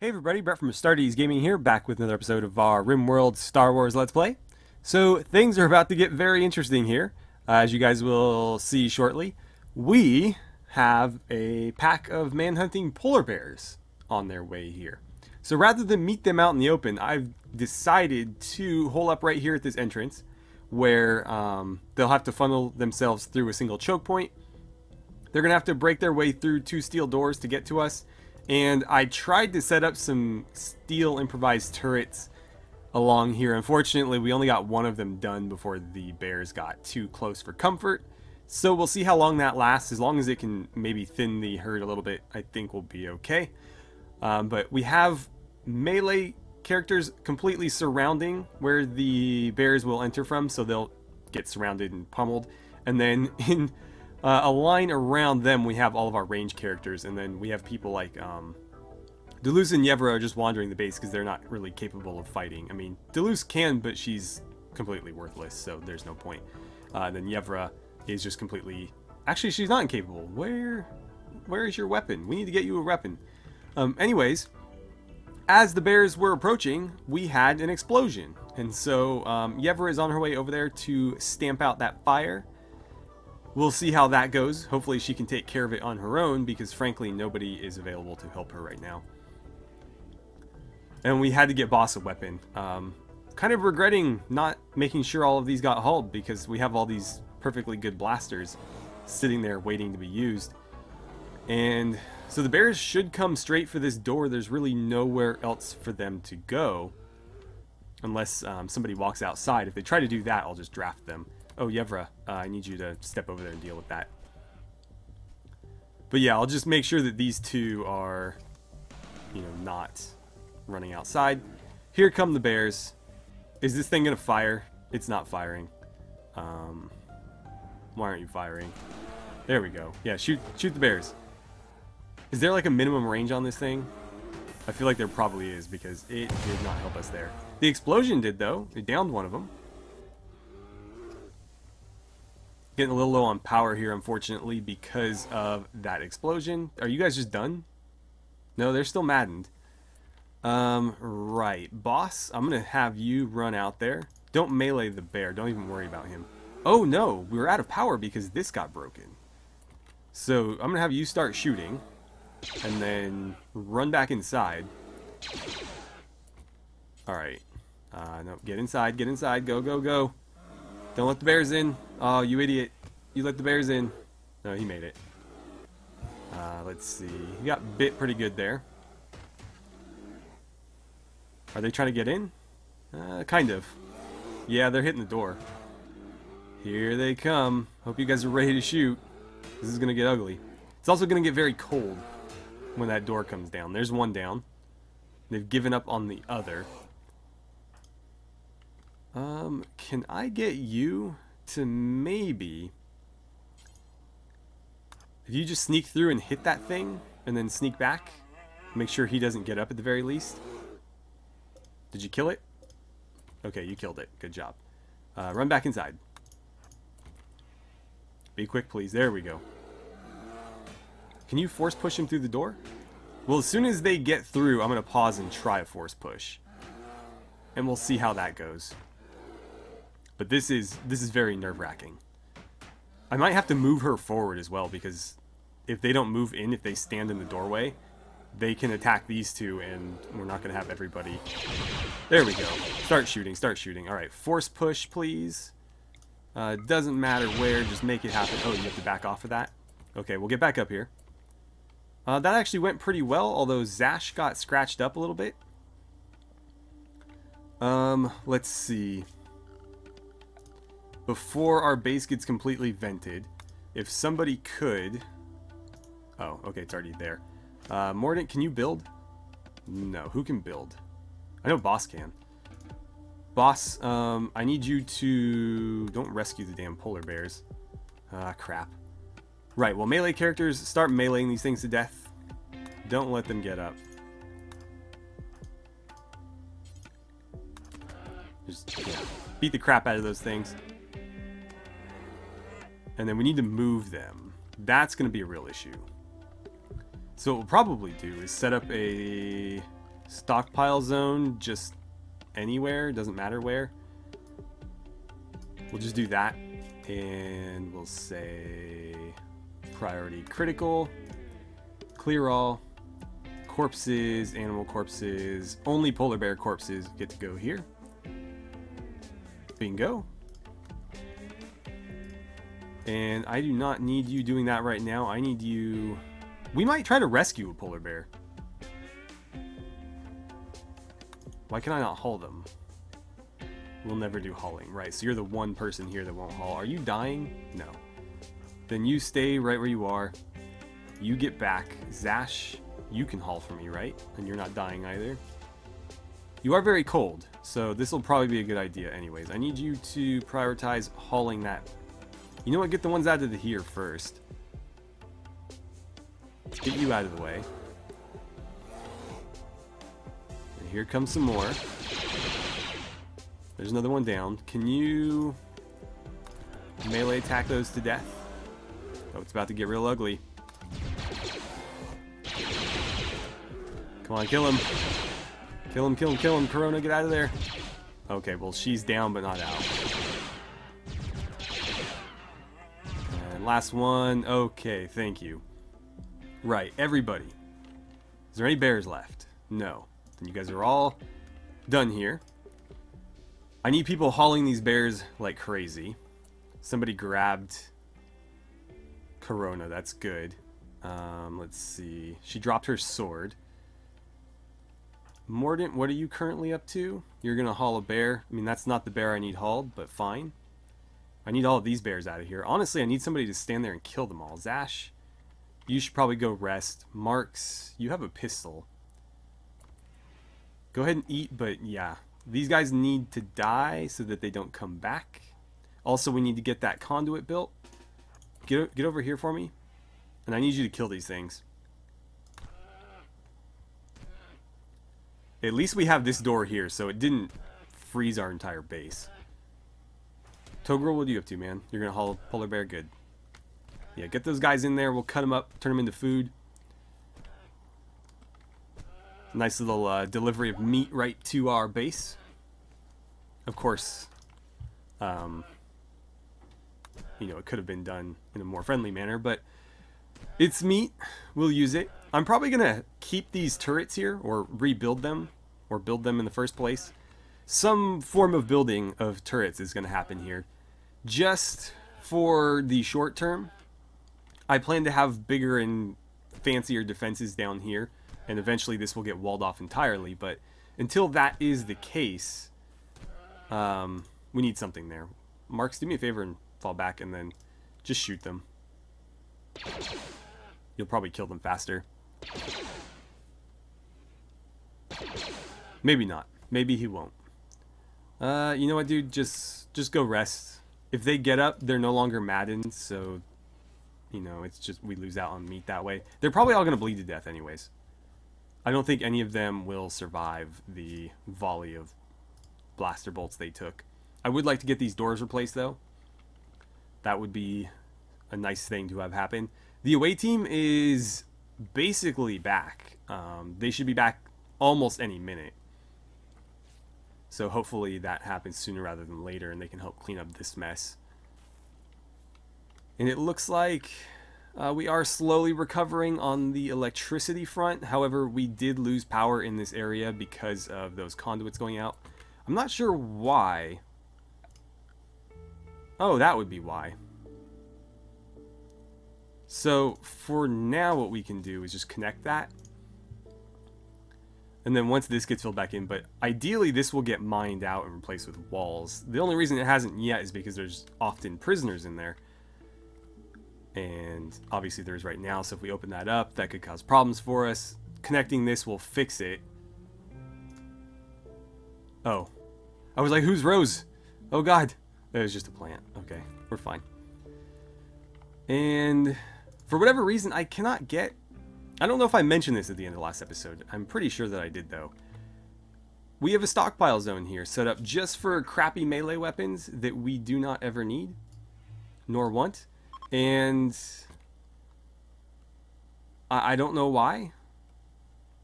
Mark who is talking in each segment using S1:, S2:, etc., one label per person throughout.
S1: Hey everybody, Brett from AstartesGaming here, back with another episode of our RimWorld Star Wars Let's Play. So, things are about to get very interesting here, as you guys will see shortly. We have a pack of manhunting polar bears on their way here. So rather than meet them out in the open, I've decided to hole up right here at this entrance, where they'll have to funnel themselves through a single choke point. They're going to have to break their way through two steel doors to get to us. And I tried to set up some steel improvised turrets along here. Unfortunately, we only got one of them done before the bears got too close for comfort. So we'll see how long that lasts. As long as it can maybe thin the herd a little bit, I think we'll be okay. But we have melee characters completely surrounding where the bears will enter from. So they'll get surrounded and pummeled. And then in a line around them, we have all of our range characters, and then we have people like Deleuze and Yevra are just wandering the base because they're not really capable of fighting. I mean, Deleuze can, but she's completely worthless, so there's no point. Then Yevra is just completely... Actually, she's not incapable. Where is your weapon? We need to get you a weapon. Anyways, as the bears were approaching, we had an explosion. And so Yevra is on her way over there to stamp out that fire. We'll see how that goes. Hopefully she can take care of it on her own, because frankly nobody is available to help her right now. And we had to get Boss a weapon. Kind of regretting not making sure all of these got hauled, because we have all these perfectly good blasters sitting there waiting to be used. And so the bears should come straight for this door. There's really nowhere else for them to go. Unless somebody walks outside. If they try to do that, I'll just draft them. Oh, Yevra, I need you to step over there and deal with that. But yeah, I'll just make sure that these two are, you know, not running outside. Here come the bears. Is this thing going to fire? It's not firing. Why aren't you firing? There we go. Yeah, shoot the bears. Is there like a minimum range on this thing? I feel like there probably is, because it did not help us there. The explosion did, though. It downed one of them. Getting a little low on power here, unfortunately, because of that explosion. Are you guys just done? No, they're still maddened. Right. Boss, I'm going to have you run out there. Don't melee the bear. Don't even worry about him. Oh, no. We were out of power because this got broken. So, I'm going to have you start shooting. And then run back inside. Alright. No, get inside. Get inside. Go, go, go. Don't let the bears in. Oh, you idiot. You let the bears in. No, he made it. Let's see. He got bit pretty good there. Are they trying to get in? Kind of. Yeah, they're hitting the door. Here they come. Hope you guys are ready to shoot. This is going to get ugly. It's also going to get very cold when that door comes down. There's one down. They've given up on the other. Can I get you to maybe... If you just sneak through and hit that thing, and then sneak back, make sure he doesn't get up at the very least. Did you kill it? Okay, you killed it. Good job. Run back inside. Be quick, please. There we go. Can you force push him through the door? Well, as soon as they get through, I'm going to pause and try a force push. And we'll see how that goes. But this is very nerve-wracking. I might have to move her forward as well, because if they don't move in, if they stand in the doorway, they can attack these two, and we're not going to have everybody. There we go. Start shooting, start shooting. Alright, force push, please. Doesn't matter where, just make it happen. Oh, you have to back off of that? Okay, we'll get back up here. That actually went pretty well, although Zash got scratched up a little bit. Let's see. Before our base gets completely vented, if somebody could... Oh, okay, it's already there. Mordant, can you build? No, who can build? I know Boss can. Boss, I need you to... Don't rescue the damn polar bears. Crap. Right, well, melee characters, start meleeing these things to death. Don't let them get up. Just, yeah, beat the crap out of those things. And then we need to move them. That's going to be a real issue. So what we'll probably do is set up a Stockpile zone, just anywhere, doesn't matter where. We'll just do that, and we'll say priority critical, clear all, corpses, animal corpses, only polar bear corpses get to go here. Bingo. And I do not need you doing that right now. I need you... We might try to rescue a polar bear. Why can I not haul them? We'll never do hauling. Right, so you're the one person here that won't haul. Are you dying? No. Then you stay right where you are. You get back. Zash, you can haul for me, right? And you're not dying either. You are very cold, so this will probably be a good idea anyways. I need you to prioritize hauling that. You know what? Get the ones out of here first. Let's get you out of the way. And here comes some more. There's another one down. Can you melee attack those to death? Oh, it's about to get real ugly. Come on, kill him. Kill him, kill him, kill him. Corona, get out of there. Okay, well, she's down but not out. And last one. Okay, thank you. Right, everybody. Is there any bears left? No. Then you guys are all done here. I need people hauling these bears like crazy. Somebody grabbed Corona. That's good. Let's see. She dropped her sword. Mordant, what are you currently up to? You're going to haul a bear. I mean, that's not the bear I need hauled, but fine. I need all of these bears out of here. Honestly, I need somebody to stand there and kill them all. Zash, you should probably go rest. Marks, you have a pistol. Go ahead and eat, but yeah. These guys need to die so that they don't come back. Also, we need to get that conduit built. Get over here for me. And I need you to kill these things. At least we have this door here, so it didn't freeze our entire base. Togrel, what are you up to, man? You're going to haul a polar bear? Good. Yeah, get those guys in there. We'll cut them up, turn them into food. Nice little delivery of meat right to our base. Of course, you know, it could have been done in a more friendly manner, but it's meat. We'll use it. I'm probably going to keep these turrets here, or rebuild them, or build them in the first place. Some form of building of turrets is going to happen here. Just for the short term, I plan to have bigger and fancier defenses down here. And eventually this will get walled off entirely, but until that is the case, we need something there. Marks, do me a favor and fall back and then just shoot them. You'll probably kill them faster. Maybe not. Maybe he won't. You know what, dude? Just go rest. If they get up, they're no longer maddened, so, you know, it's just we lose out on meat that way. They're probably all going to bleed to death anyways. I don't think any of them will survive the volley of blaster bolts they took. I would like to get these doors replaced, though. That would be a nice thing to have happen. The away team is basically back. They should be back almost any minute. So hopefully that happens sooner rather than later, and they can help clean up this mess. And it looks like... we are slowly recovering on the electricity front. However, we did lose power in this area because of those conduits going out. I'm not sure why. Oh, that would be why. So, for now, what we can do is just connect that. And then once this gets filled back in, but ideally this will get mined out and replaced with walls. The only reason it hasn't yet is because there's often prisoners in there. And obviously there's right now, so if we open that up, that could cause problems for us. Connecting this will fix it. Oh. I was like, who's Rose? Oh god. It was just a plant. Okay, we're fine. And for whatever reason, I cannot get... I don't know if I mentioned this at the end of the last episode. I'm pretty sure that I did, though. We have a stockpile zone here set up just for crappy melee weapons that we do not ever need, nor want. And I don't know why.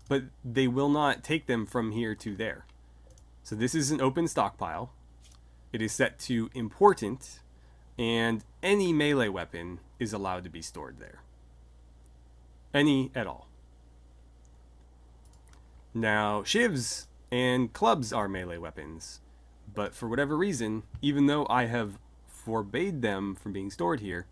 S1: but they will not take them from here to there. So this is an open stockpile. It is set to important, and any melee weapon is allowed to be stored there. Any at all. Now, shivs and clubs are melee weapons, but for whatever reason, even though I have forbade them from being stored here,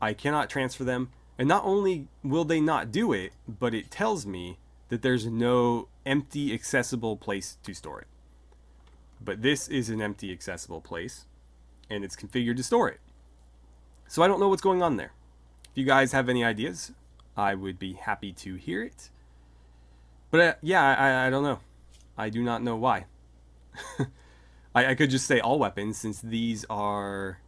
S1: I cannot transfer them. And not only will they not do it, but it tells me that there's no empty accessible place to store it. But this is an empty accessible place, and it's configured to store it. So I don't know what's going on there. If you guys have any ideas, I would be happy to hear it. But yeah, I don't know. I do not know why. I could just say all weapons, since these are...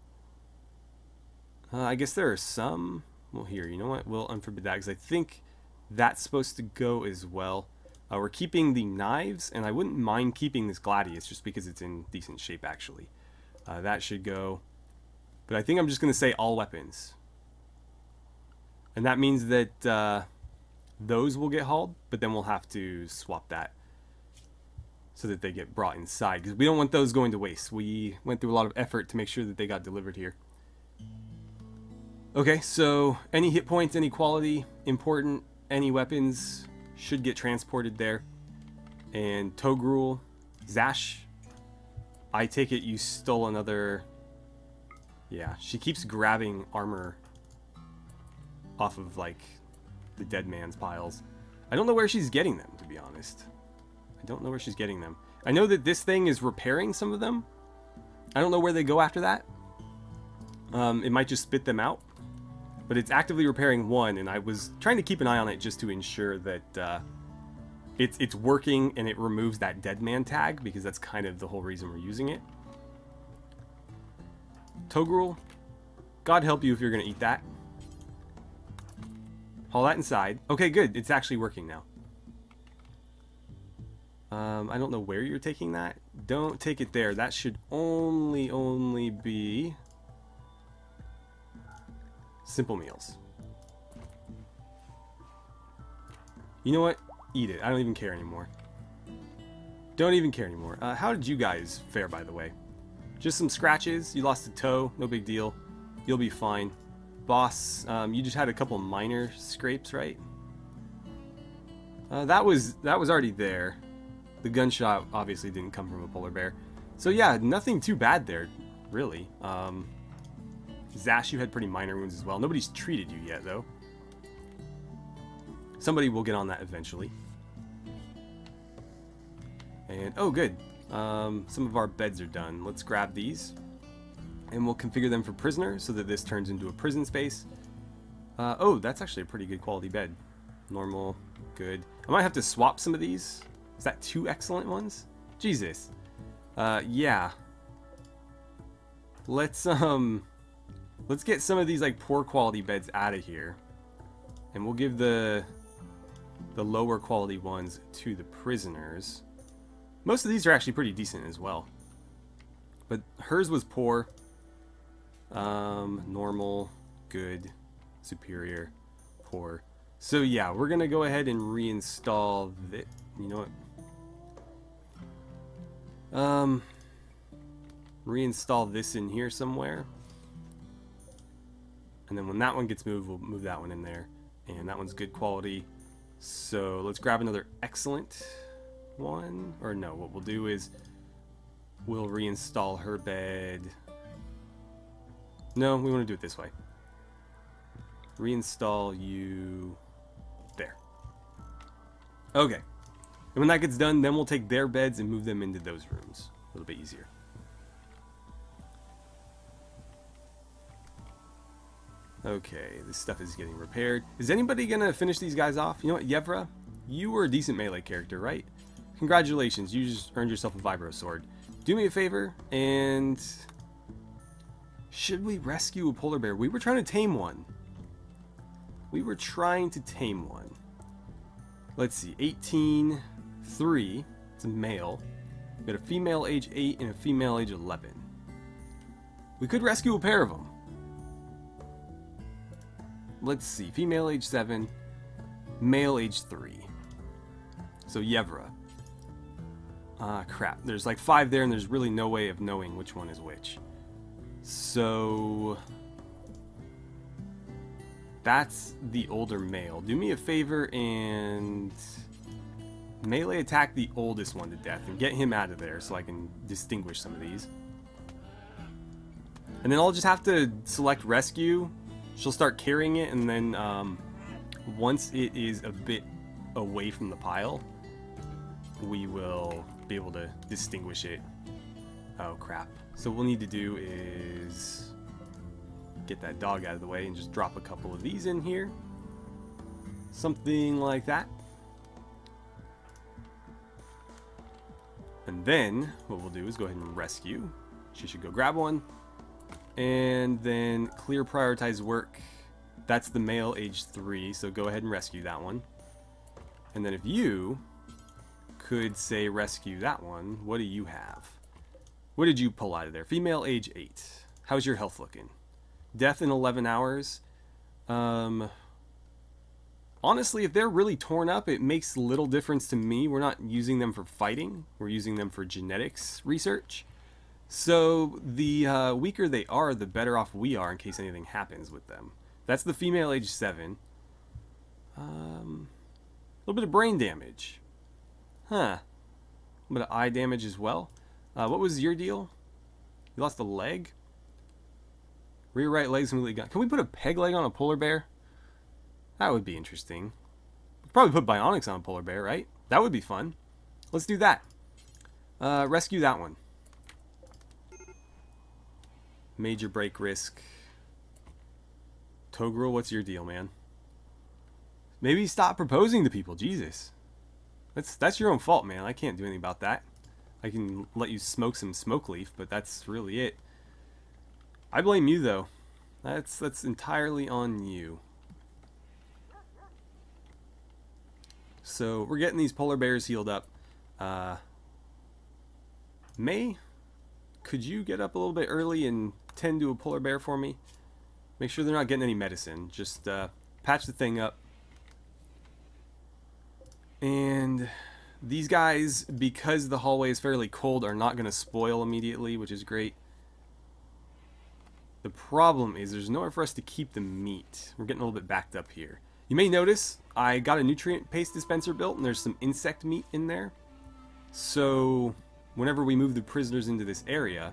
S1: I guess there are some... Well, here, you know what? We'll unforbid that, because I think that's supposed to go as well. We're keeping the knives, and I wouldn't mind keeping this gladius, just because it's in decent shape, actually. That should go. But I think I'm just going to say all weapons. And that means that those will get hauled, but then we'll have to swap that so that they get brought inside, because we don't want those going to waste. We went through a lot of effort to make sure that they got delivered here. Okay, so any hit points, any quality, important, any weapons should get transported there. And Togrul, Zash, I take it you stole another... Yeah, she keeps grabbing armor off of, like, the dead man's piles. I don't know where she's getting them, to be honest. I don't know where she's getting them. I know that this thing is repairing some of them. I don't know where they go after that. It might just spit them out. But it's actively repairing one, and I was trying to keep an eye on it just to ensure that it's working and it removes that dead man tag, because that's kind of the whole reason we're using it. Togrul, God help you if you're going to eat that. Haul that inside. Okay, good. It's actually working now. I don't know where you're taking that. Don't take it there. That should only be simple meals. You know what? Eat it. I don't even care anymore. Don't even care anymore. How did you guys fare, by the way? Just some scratches. You lost a toe. No big deal. You'll be fine. Boss, you just had a couple minor scrapes, right? That was already there. The gunshot obviously didn't come from a polar bear. So yeah, nothing too bad there, really. Zash, you had pretty minor wounds as well. Nobody's treated you yet, though. Somebody will get on that eventually. And, oh, good. Some of our beds are done. Let's grab these. And we'll configure them for prisoner so that this turns into a prison space. Oh, that's actually a pretty good quality bed. Normal, good. I might have to swap some of these. Is that 2 excellent ones? Jesus. Yeah. Let's get some of these like poor quality beds out of here. And we'll give the lower quality ones to the prisoners. Most of these are actually pretty decent as well. But hers was poor. Normal, good, superior, poor. So yeah, we're gonna go ahead and reinstall this. You know what? Reinstall this in here somewhere. And then when that one gets moved, we'll move that one in there. And that one's good quality. So let's grab another excellent one. Or no, what we'll do is we'll reinstall her bed. No, we want to do it this way. Reinstall you there. Okay. And when that gets done, then we'll take their beds and move them into those rooms. A little bit easier. Okay, this stuff is getting repaired. Is anybody gonna finish these guys off? You know what, Yevra? You were a decent melee character, right? Congratulations, you just earned yourself a vibro sword. Do me a favor, and... should we rescue a polar bear? We were trying to tame one. We were trying to tame one. Let's see, 18, 3, it's a male. We got a female age 8 and a female age 11. We could rescue a pair of them. Let's see, female age 7. Male age 3. So Yevra. Ah, crap. There's like 5 there, and there's really no way of knowing which one is which. So that's the older male. Do me a favor and melee attack the oldest one to death and get him out of there so I can distinguish some of these. And then I'll just have to select rescue. She'll start carrying it, and then once it is a bit away from the pile, we will be able to distinguish it. Oh crap. So what we'll need to do is get that dog out of the way and just drop a couple of these in here. Something like that. And then what we'll do is go ahead and rescue. She should go grab one. And then clear prioritize work. That's the male age 3, so go ahead and rescue that one. And then if you could say rescue that one, what do you have? What did you pull out of there? Female age 8. How's your health looking? Death in 11 hours. Honestly, if they're really torn up, it makes little difference to me. We're not using them for fighting. We're using them for genetics research. So the weaker they are, the better off we are in case anything happens with them. That's the female age 7. A little bit of brain damage. Huh. A little bit of eye damage as well. What was your deal? You lost a leg? Rear right leg's completely gone. Can we put a peg leg on a polar bear? That would be interesting. We could probably put bionics on a polar bear, right? That would be fun. Let's do that. Rescue that one. Major break risk. Togrel, what's your deal, man? Maybe stop proposing to people. Jesus. That's your own fault, man. I can't do anything about that. I can let you smoke some smoke leaf, but that's really it. I blame you, though. That's entirely on you. So we're getting these polar bears healed up. May, could you get up a little bit early and tend to a polar bear for me? Make sure they're not getting any medicine. Just patch the thing up. And these guys, because the hallway is fairly cold, are not going to spoil immediately, which is great. The problem is there's nowhere for us to keep the meat. We're getting a little bit backed up here. You may notice I got a nutrient paste dispenser built, and there's some insect meat in there. So whenever we move the prisoners into this area,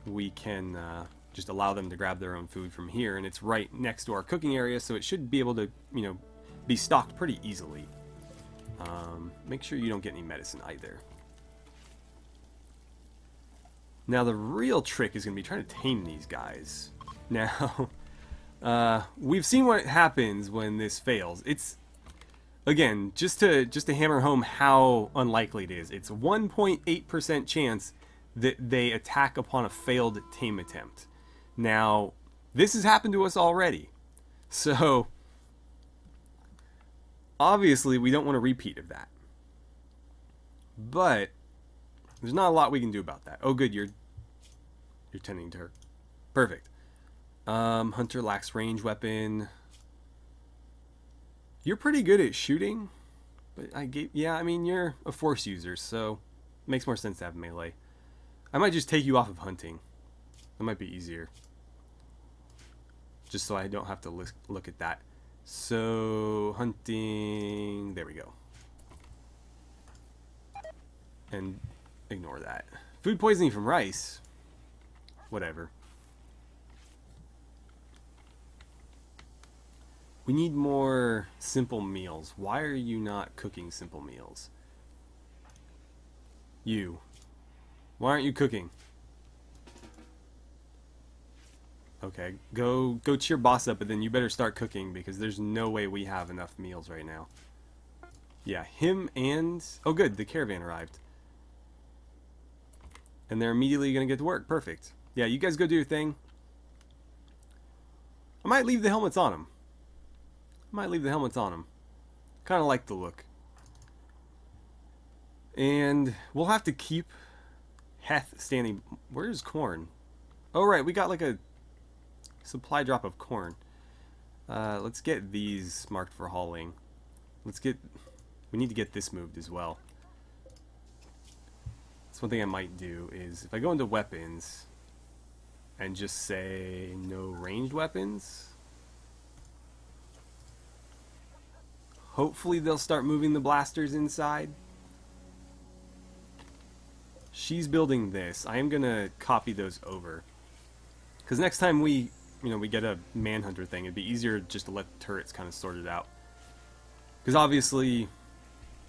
S1: we can just allow them to grab their own food from here, and it's right next to our cooking area, so it should be able to, you know, be stocked pretty easily. Make sure you don't get any medicine either. Now the real trick is going to be trying to tame these guys. Now, we've seen what happens when this fails. It's, again, just to hammer home how unlikely it is. It's 1.8% chance that they attack upon a failed tame attempt. Now, this has happened to us already. So, obviously, we don't want a repeat of that. But there's not a lot we can do about that. Oh, good, you're tending to her. Perfect. Hunter lacks range weapon. You're pretty good at shooting, but yeah, I mean, you're a force user, so it makes more sense to have melee. I might just take you off of hunting. That might be easier. Just so I don't have to look at that. So, hunting, there we go. And ignore that. Food poisoning from rice. Whatever. We need more simple meals. Why are you not cooking simple meals? You. Why aren't you cooking? Okay, go cheer boss up, but then you better start cooking because there's no way we have enough meals right now. Yeah, him and... Oh good, the caravan arrived. And they're immediately going to get to work. Perfect. Yeah, you guys go do your thing. I might leave the helmets on them. Kind of like the look. And we'll have to keep Heth standing. Where's corn? Oh, right. We got like a supply drop of corn. Let's get these marked for hauling. We need to get this moved as well. That's one thing I might do is if I go into weapons and just say no ranged weapons, hopefully they'll start moving the blasters inside. She's building this. I am gonna copy those over, because next time we get a manhunter thing, it'd be easier just to let the turrets kind of sort it out. Because obviously,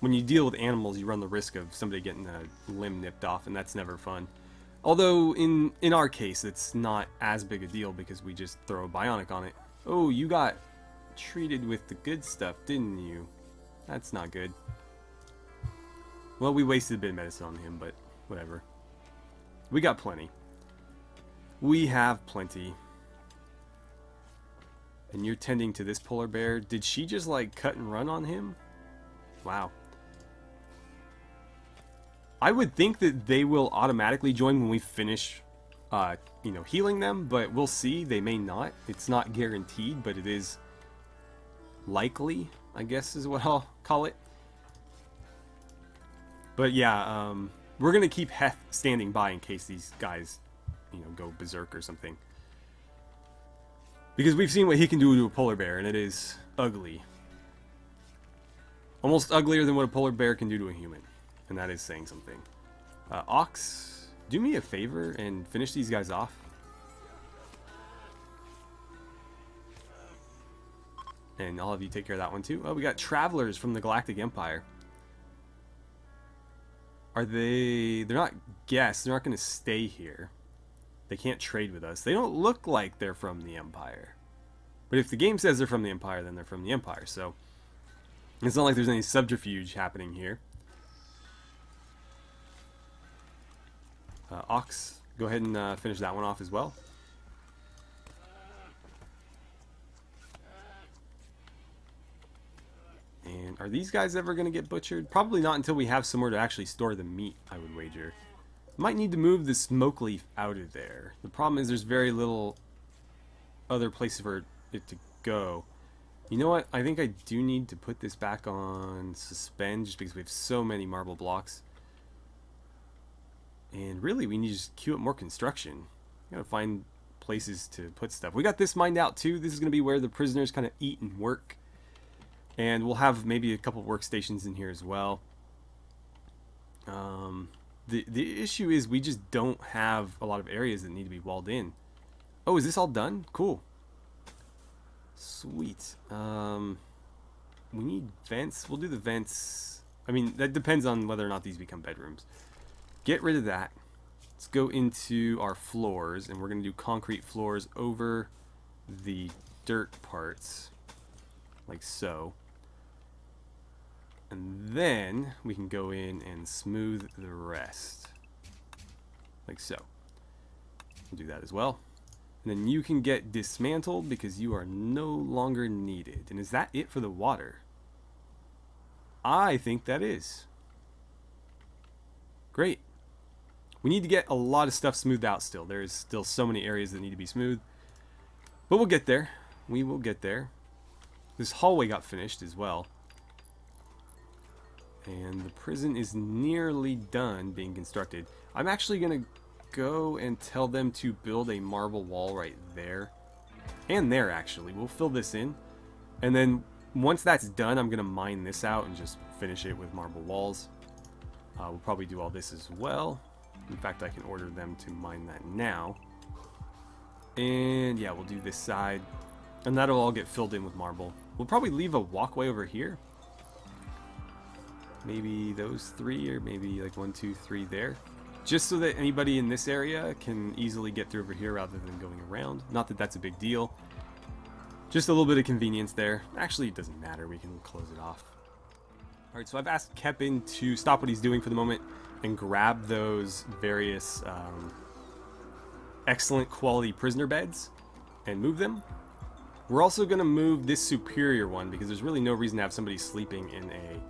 S1: when you deal with animals, you run the risk of somebody getting a limb nipped off, and that's never fun. Although in our case, it's not as big a deal because we just throw a bionic on it. Oh, you got treated with the good stuff, didn't you? That's not good. Well, we wasted a bit of medicine on him, but whatever. We got plenty. We have plenty. And you're tending to this polar bear. Did she just like cut and run on him? Wow. I would think that they will automatically join when we finish healing them, but we'll see. They may not. It's not guaranteed, but it is likely, I guess is what I'll call it. But yeah, we're gonna keep Heth standing by in case these guys, go berserk or something. Because we've seen what he can do to a polar bear, and it is ugly. Almost uglier than what a polar bear can do to a human. And that is saying something. Ox, do me a favor and finish these guys off. And all of you take care of that one too. Oh, we got travelers from the Galactic Empire. Are they... They're not guests. They're not going to stay here. They can't trade with us. They don't look like they're from the Empire. But if the game says they're from the Empire, then they're from the Empire. So it's not like there's any subterfuge happening here. Ox, go ahead and finish that one off as well. And are these guys ever going to get butchered? Probably not until we have somewhere to actually store the meat, I would wager. Might need to move the smoke leaf out of there. The problem is there's very little other places for it to go. You know what? I think I do need to put this back on suspend just because we have so many marble blocks. And really, we need to just queue up more construction. Gotta find places to put stuff. We got this mined out too. This is going to be where the prisoners kind of eat and work. And we'll have maybe a couple workstations in here as well. The issue is we just don't have a lot of areas that need to be walled in. Oh, is this all done? Cool. Sweet. We need vents. We'll do the vents. I mean, that depends on whether or not these become bedrooms. Get rid of that. Let's go into our floors, and we're going to do concrete floors over the dirt parts. Like so. And then we can go in and smooth the rest. Like so. We'll do that as well. And then you can get dismantled because you are no longer needed. And is that it for the water? I think that is. Great. We need to get a lot of stuff smoothed out still. There's still so many areas that need to be smooth. But we'll get there. We will get there. This hallway got finished as well. And the prison is nearly done being constructed. I'm actually going to go and tell them to build a marble wall right there. And there, actually. We'll fill this in. And then once that's done, I'm going to mine this out and just finish it with marble walls. We'll probably do all this as well. In fact, I can order them to mine that now. And yeah, we'll do this side. And that'll all get filled in with marble. We'll probably leave a walkway over here. Maybe those three, or maybe like 1, 2, 3 there. Just so that anybody in this area can easily get through over here rather than going around. Not that that's a big deal. Just a little bit of convenience there. Actually, it doesn't matter. We can close it off. Alright, so I've asked Kepin to stop what he's doing for the moment and grab those various excellent quality prisoner beds and move them. We're also going to move this superior one because there's really no reason to have somebody sleeping in a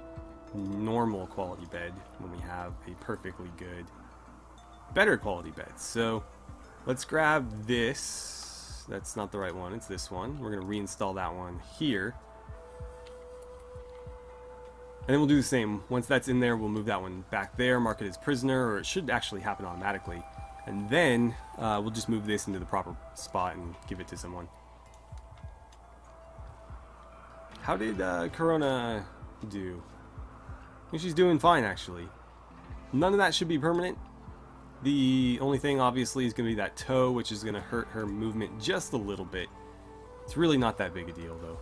S1: normal quality bed when we have a perfectly good, better quality bed. So let's grab this. That's not the right one. It's this one. We're going to reinstall that one here. And then we'll do the same. Once that's in there, we'll move that one back there, mark it as prisoner, or it should actually happen automatically. And then we'll just move this into the proper spot and give it to someone. How did Corona do? I think she's doing fine, actually. None of that should be permanent. The only thing, obviously, is going to be that toe, which is going to hurt her movement just a little bit. It's really not that big a deal, though.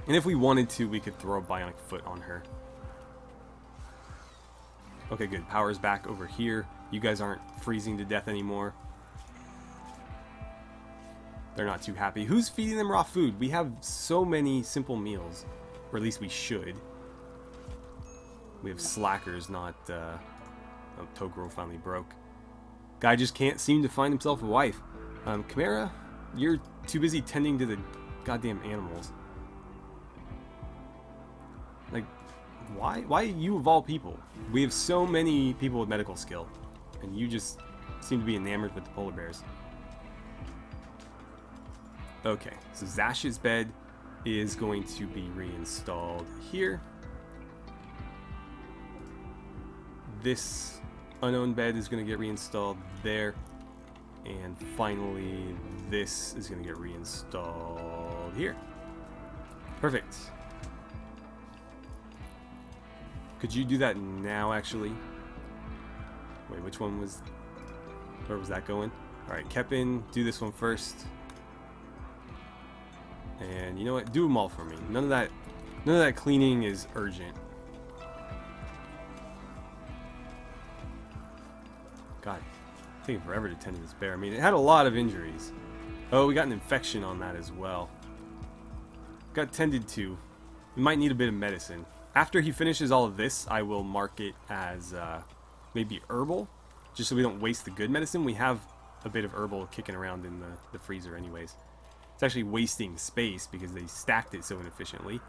S1: And if we wanted to, we could throw a bionic foot on her. Okay, good. Power's back over here. You guys aren't freezing to death anymore. They're not too happy. Who's feeding them raw food? We have so many simple meals. Or at least we should. We have slackers, not... Oh, Togro finally broke. Guy just can't seem to find himself a wife. Chimera, you're too busy tending to the goddamn animals. Like, why you of all people? We have so many people with medical skill, and you just seem to be enamored with the polar bears. Okay, so Zash's bed is going to be reinstalled here. This unowned bed is going to get reinstalled there. And finally, this is going to get reinstalled here. Perfect. Could you do that now, actually? Wait, which one was... Where was that going? Alright, Kepin, do this one first. And you know what? Do them all for me. None of that cleaning is urgent. God, it's taking forever to tend to this bear. I mean, it had a lot of injuries. Oh, we got an infection on that as well. Got tended to. We might need a bit of medicine. After he finishes all of this, I will mark it as maybe herbal, just so we don't waste the good medicine. We have a bit of herbal kicking around in the freezer anyways. It's actually wasting space because they stacked it so inefficiently.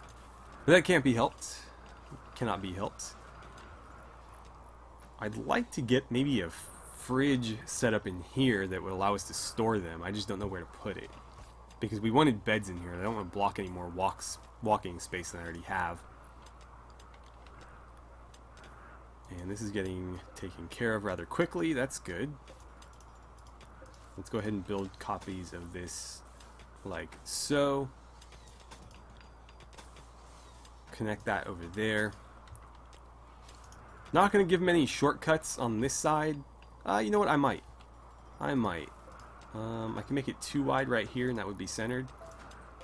S1: But that can't be helped. Cannot be helped. I'd like to get maybe a fridge set up in here that would allow us to store them. I just don't know where to put it. Because we wanted beds in here, and I don't want to block any more walking space than I already have. And this is getting taken care of rather quickly. That's good. Let's go ahead and build copies of this like so. Connect that over there. Not going to give them any shortcuts on this side. You know what? I might. I can make it too wide right here, and that would be centered.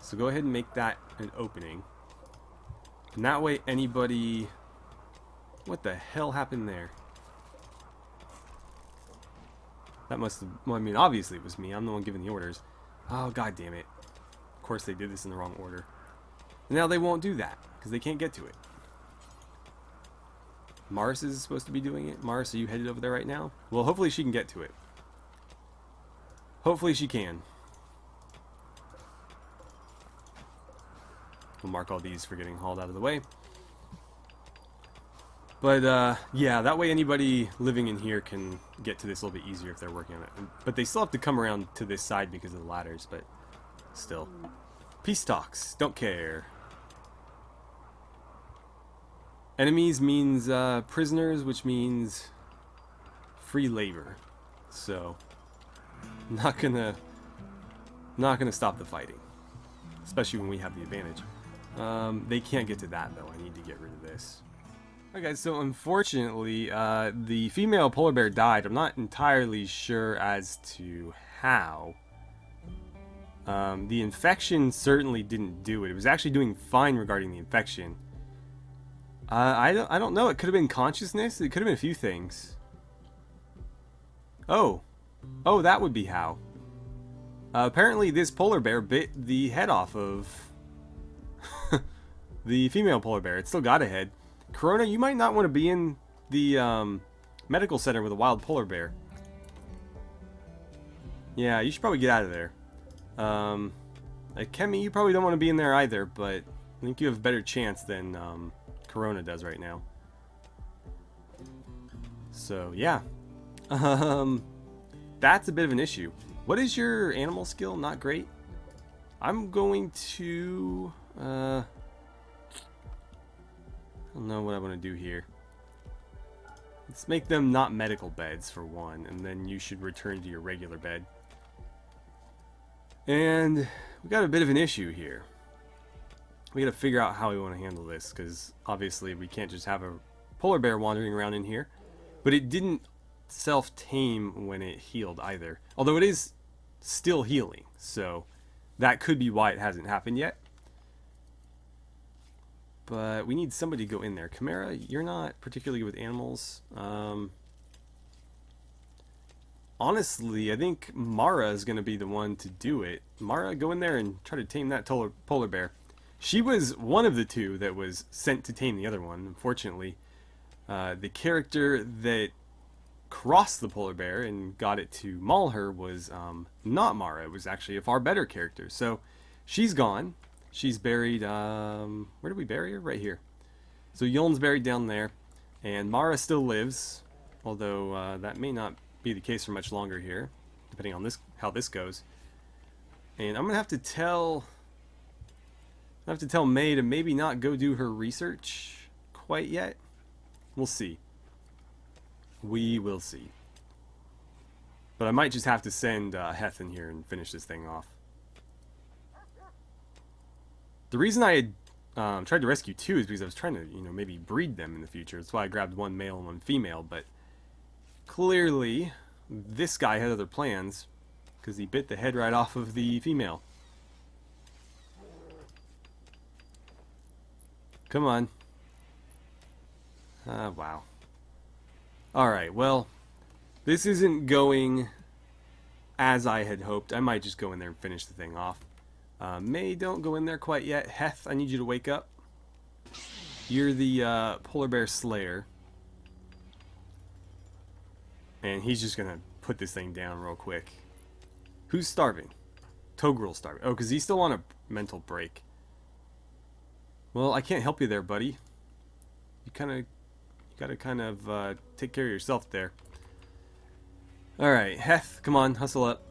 S1: So go ahead and make that an opening. And that way anybody... What the hell happened there? That must have... Well, I mean, obviously it was me. I'm the one giving the orders. Oh, god damn it. Of course they did this in the wrong order. And now they won't do that, because they can't get to it. Mars is supposed to be doing it. Mars, are you headed over there right now? Well, hopefully she can get to it. Hopefully she can. We'll mark all these for getting hauled out of the way. But, yeah, that way anybody living in here can get to this a little bit easier if they're working on it. But they still have to come around to this side because of the ladders, but still. Peace talks. Don't care. Enemies means prisoners, which means free labor. So, not gonna stop the fighting, especially when we have the advantage. They can't get to that though. I need to get rid of this. Alright guys, so unfortunately, the female polar bear died. I'm not entirely sure as to how. The infection certainly didn't do it. It was actually doing fine regarding the infection. I don't know. It could have been consciousness. It could have been a few things. Oh, that would be how. Apparently, this polar bear bit the head off of the female polar bear. It still got a head. Corona, you might not want to be in the medical center with a wild polar bear. Yeah, you should probably get out of there. Like Kemi, you probably don't want to be in there either, but I think you have a better chance than Corona does right now. So, yeah. That's a bit of an issue. What is your animal skill? Not great. I'm going to I don't know what I want to do here. Let's make them not medical beds for one, and then you should return to your regular bed. And we got a bit of an issue here. We got to figure out how we want to handle this, because obviously we can't just have a polar bear wandering around in here. But it didn't self-tame when it healed either. Although it is still healing, so that could be why it hasn't happened yet. But we need somebody to go in there. Chimera, you're not particularly good with animals. Honestly, I think Mara is going to be the one to do it. Mara, go in there and try to tame that polar bear. She was one of the two that was sent to tame the other one. Unfortunately, the character that crossed the polar bear and got it to maul her was not Mara. It was actually a far better character. So she's gone. She's buried, where did we bury her? Right here. So Yuln's buried down there, and Mara still lives, although that may not be the case for much longer here, depending on how this goes. And I'm gonna have to tell May to maybe not go do her research quite yet. We'll see. We will see. But I might just have to send Heth in here and finish this thing off. The reason I had tried to rescue two is because I was trying to, maybe breed them in the future. That's why I grabbed one male and one female, but clearly this guy had other plans because he bit the head right off of the female. Come on. Wow. Alright, well, this isn't going as I had hoped. I might just go in there and finish the thing off. May, don't go in there quite yet. Heth, I need you to wake up. You're the polar bear slayer. And he's just going to put this thing down real quick. Who's starving? Togrel's starving. Oh, because he's still on a mental break. Well, I can't help you there, buddy. You gotta kind of take care of yourself there. Alright, Heth, come on, hustle up.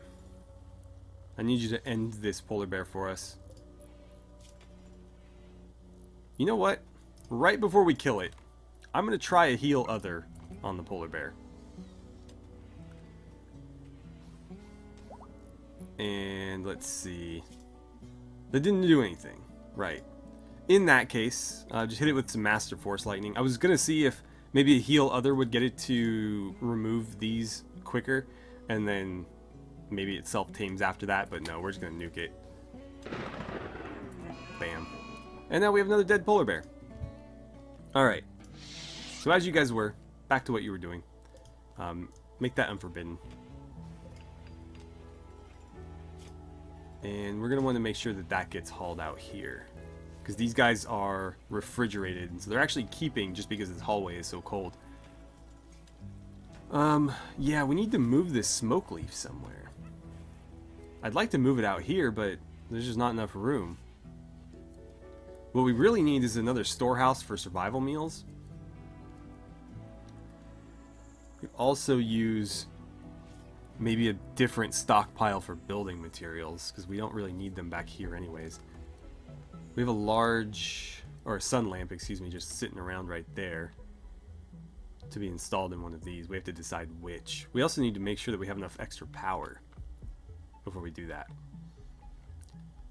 S1: I need you to end this polar bear for us. You know what? Right before we kill it, I'm going to try a heal other on the polar bear. And let's see. That didn't do anything. Right. In that case, just hit it with some Master Force Lightning. I was going to see if maybe a heal other would get it to remove these quicker, and then maybe it self-tames after that, but no, we're just going to nuke it. Bam. And now we have another dead polar bear. Alright. So as you guys were, back to what you were doing. Make that unforbidden. And we're going to want to make sure that that gets hauled out here. Because these guys are refrigerated, and so they're actually keeping just because this hallway is so cold. Yeah, we need to move this smoke leaf somewhere. I'd like to move it out here, but there's just not enough room. What we really need is another storehouse for survival meals. We could also use maybe a different stockpile for building materials, because we don't really need them back here anyways. We have a large, or a sun lamp, excuse me, just sitting around right there to be installed in one of these. We have to decide which. We also need to make sure that we have enough extra power before we do that.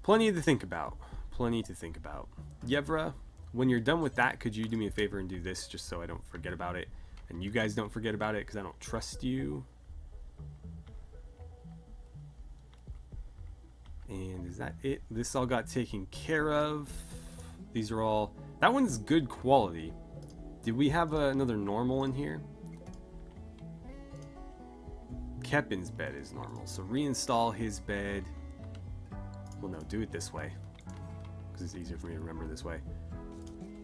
S1: Plenty to think about. Plenty to think about. Yevra, when you're done with that, could you do me a favor and do this just so I don't forget about it? And you guys don't forget about it because I don't trust you. And is that it? This all got taken care of. These are all... That one's good quality. Did we have another normal in here? Kepin's bed is normal, so reinstall his bed. Well, no, do it this way, because it's easier for me to remember this way.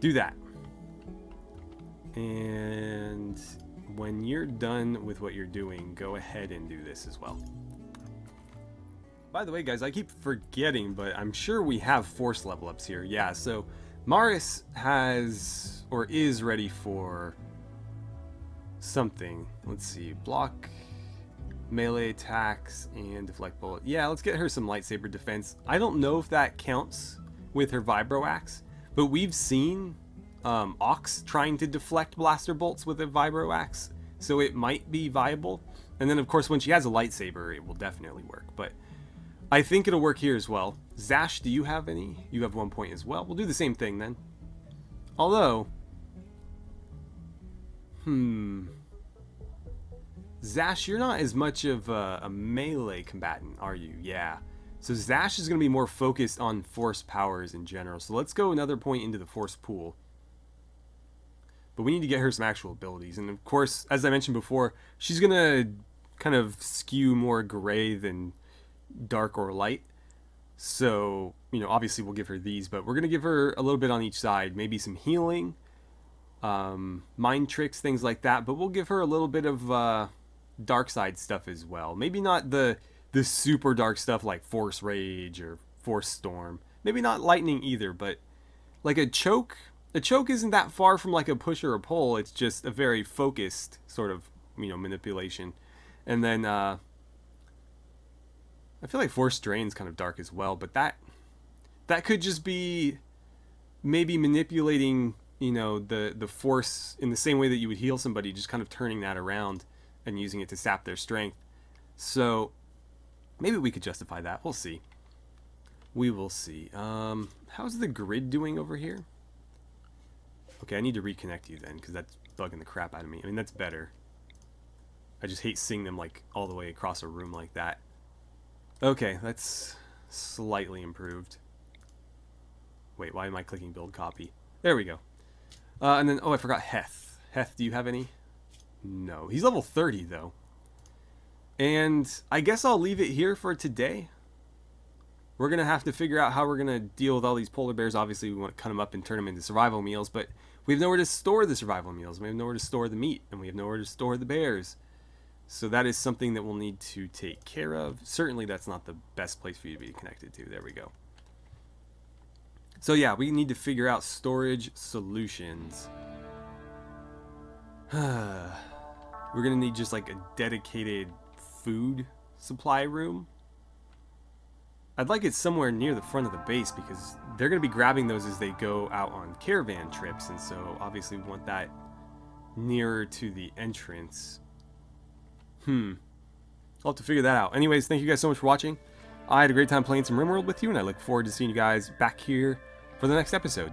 S1: Do that. And when you're done with what you're doing, go ahead and do this as well. By the way, guys, I keep forgetting, but I'm sure we have force level ups here. Yeah, so Maris has, or is ready for something. Let's see, block, melee attacks, and deflect bullet. Yeah, let's get her some lightsaber defense. I don't know if that counts with her vibro axe, but we've seen Ox trying to deflect blaster bolts with a vibro axe, so it might be viable. And then of course when she has a lightsaber, it will definitely work, but I think it'll work here as well. Zash, do you have any? You have 1 point as well. We'll do the same thing then. Although, Zash, you're not as much of a melee combatant, are you? Yeah. So Zash is going to be more focused on force powers in general. So let's go another point into the force pool. But we need to get her some actual abilities. And of course, as I mentioned before, she's going to kind of skew more gray than dark or light. So, you know, obviously we'll give her these, but we're going to give her a little bit on each side. Maybe some healing, mind tricks, things like that. But we'll give her a little bit of dark side stuff as well. Maybe not the super dark stuff like Force Rage or Force Storm. Maybe not Lightning either, but like a choke. A choke isn't that far from like a push or a pull. It's just a very focused sort of, you know, manipulation. And then I feel like Force Drain's kind of dark as well, but that could just be maybe manipulating, you know, the force in the same way that you would heal somebody, just kind of turning that around and using it to sap their strength. So maybe we could justify that. We'll see. We will see. How's the grid doing over here? Okay, I need to reconnect you then, because that's bugging the crap out of me. I mean, that's better. I just hate seeing them like all the way across a room like that. Okay, that's slightly improved. Wait, why am I clicking build copy? There we go. And then, oh, I forgot Heth. Heth, do you have any? No. He's level 30, though. And I guess I'll leave it here for today. We're going to have to figure out how we're going to deal with all these polar bears. Obviously, we want to cut them up and turn them into survival meals, but we have nowhere to store the survival meals. We have nowhere to store the meat, and we have nowhere to store the bears. So that is something that we'll need to take care of. Certainly, that's not the best place for you to be connected to. There we go. So yeah, we need to figure out storage solutions. We're going to need just like a dedicated food supply room. I'd like it somewhere near the front of the base because they're going to be grabbing those as they go out on caravan trips, and so obviously we want that nearer to the entrance. I'll have to figure that out. Anyways, thank you guys so much for watching. I had a great time playing some RimWorld with you, and I look forward to seeing you guys back here for the next episode.